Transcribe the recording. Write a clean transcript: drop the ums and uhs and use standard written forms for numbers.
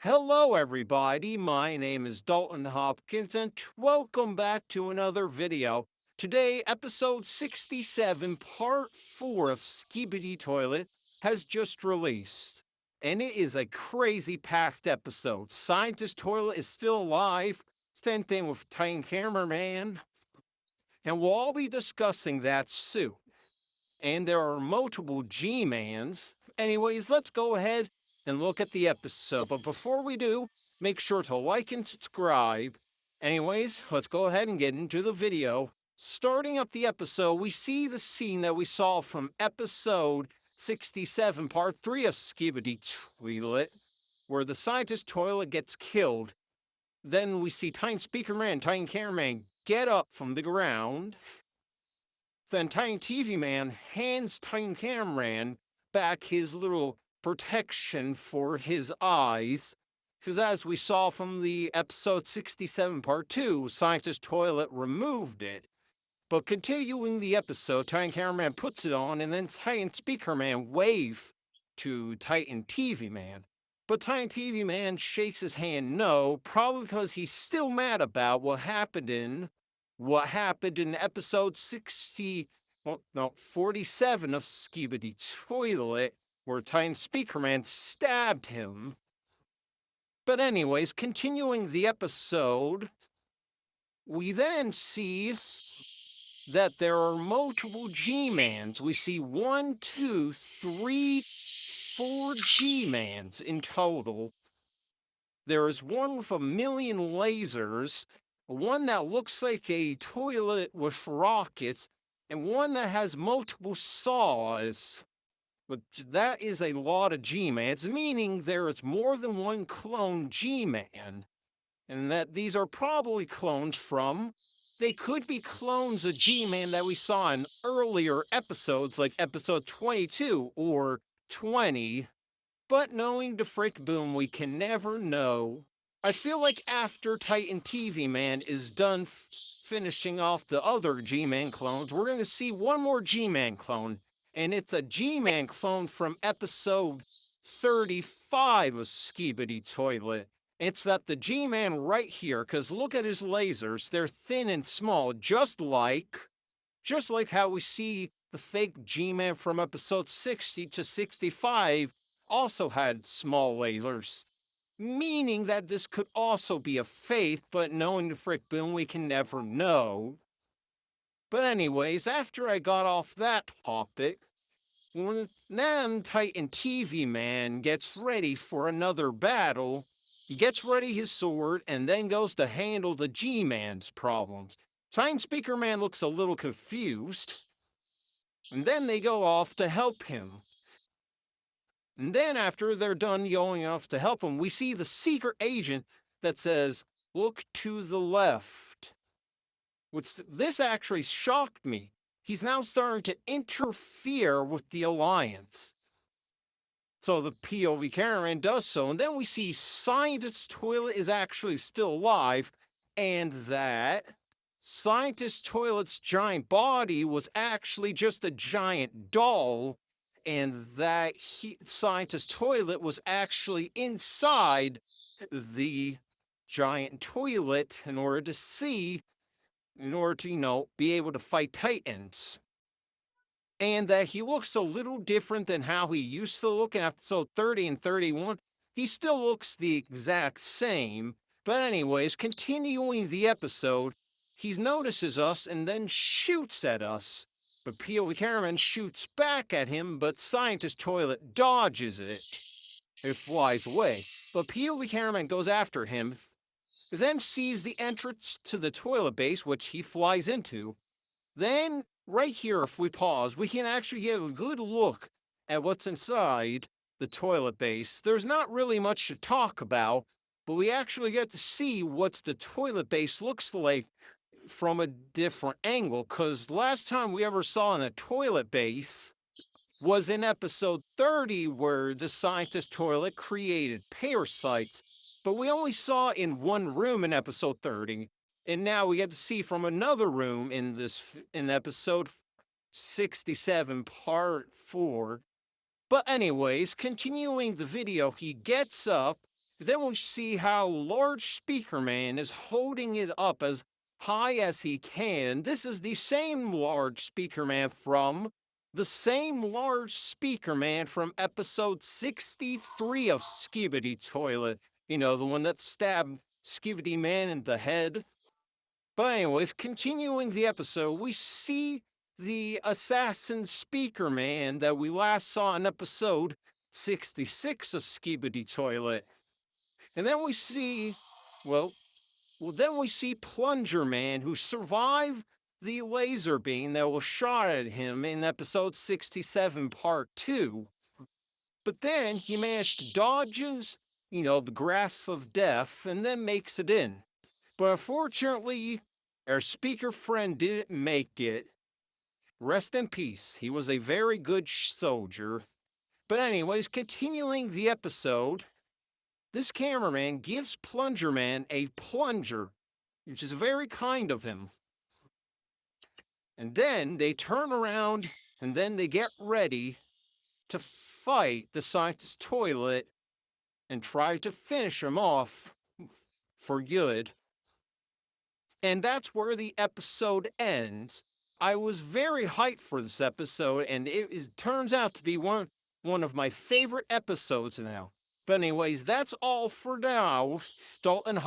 Hello, everybody. My name is Dalton Hopkins, and welcome back to another video. Today, episode 67, part 4 of Skibidi Toilet has just released. And it is a crazy packed episode. Scientist Toilet is still alive. Same thing with Titan Cameraman. And we'll all be discussing that soon. And there are multiple G-Mans. Anyways, let's go ahead and look at the episode. But before we do, make sure to like and subscribe. Anyways, let's go ahead and get into the video. Starting up the episode, we see the scene that we saw from episode 67, part 3 of Skibidi Toilet, where the scientist toilet gets killed. Then we see Titan Speaker Man, Titan Cameraman get up from the ground. Then Titan TV Man hands Titan Cameraman back his little protection for his eyes. Because as we saw from the episode 67 part 2, Scientist Toilet removed it. But continuing the episode, Titan Cameraman puts it on, and then Titan Speaker Man wave to Titan TV Man. But Titan TV Man shakes his hand no, probably because he's still mad about what happened in episode 47 of Skibidi Toilet, where Titan Speaker Man stabbed him. But anyways, continuing the episode, we then see that there are multiple G-Mans. We see 1, 2, 3, 4 G-Mans in total. There is one with 1,000,000 lasers, one that looks like a toilet with rockets, and one that has multiple saws. But that is a lot of G-Mans, meaning there is more than one clone G-Man. And that these are probably clones from. They could be clones of G-Man that we saw in earlier episodes, like episode 22 or 20. But knowing the Frick Boom, we can never know. I feel like after Titan TV Man is done finishing off the other G-Man clones, we're going to see one more G-Man clone. And it's a G-Man clone from episode 35 of Skibidi Toilet. It's that the G-Man right here, because look at his lasers. They're thin and small, just like how we see the fake G-Man from episode 60 to 65 also had small lasers. Meaning that this could also be a fake, but knowing the Frick Boom, we can never know. But anyways, after I got off that topic, when then Titan TV Man gets ready for another battle, he gets ready his sword and then goes to handle the G-Man's problems. Titan Speaker Man looks a little confused, and then they go off to help him. And then after they're done going off to help him, we see the secret agent that says, "Look to the left." Which this actually shocked me. He's now starting to interfere with the Alliance. So the POV cameraman does so, and then we see Scientist Toilet is actually still alive, and that Scientist Toilet's giant body was actually just a giant doll, and that Scientist Toilet was actually inside the giant toilet in order to be able to fight Titans. And that he looks a little different than how he used to look in episode 30 and 31. He still looks the exact same. But anyways, continuing the episode, he notices us and then shoots at us. But POV Cameraman shoots back at him, but Scientist Toilet dodges it. It flies away. But POV Cameraman goes after him, then sees the entrance to the toilet base, which he flies into. Then, right here, if we pause, we can actually get a good look at what's inside the toilet base. There's not really much to talk about, but we actually get to see what the toilet base looks like from a different angle, because last time we ever saw in a toilet base was in episode 30, where the scientist toilet created parasites, but we only saw in one room in episode 30. And now we get to see from another room in episode 67 part 4. But anyways, continuing the video, he gets up Then we see how large Speaker Man is holding it up as high as he can. This is the same large Speaker Man from episode 63 of Skibidi Toilet. You know, the one that stabbed Skibidi Man in the head. But anyways, continuing the episode, we see the assassin Speaker Man that we last saw in episode 66 of Skibidi Toilet. And then we see, well, then we see Plunger Man, who survived the laser beam that was shot at him in episode 67, part 2. But then he managed to dodges, the grasp of death and then makes it in. But unfortunately, our speaker friend didn't make it. Rest in peace. He was a very good soldier. But anyways, continuing the episode, this cameraman gives Plunger Man a plunger, which is very kind of him. And then they turn around and then they get ready to fight the scientist toilet and try to finish him off for good. And that's where the episode ends. I was very hyped for this episode, and it turns out to be one of my favorite episodes now. But anyways, that's all for now. Dalton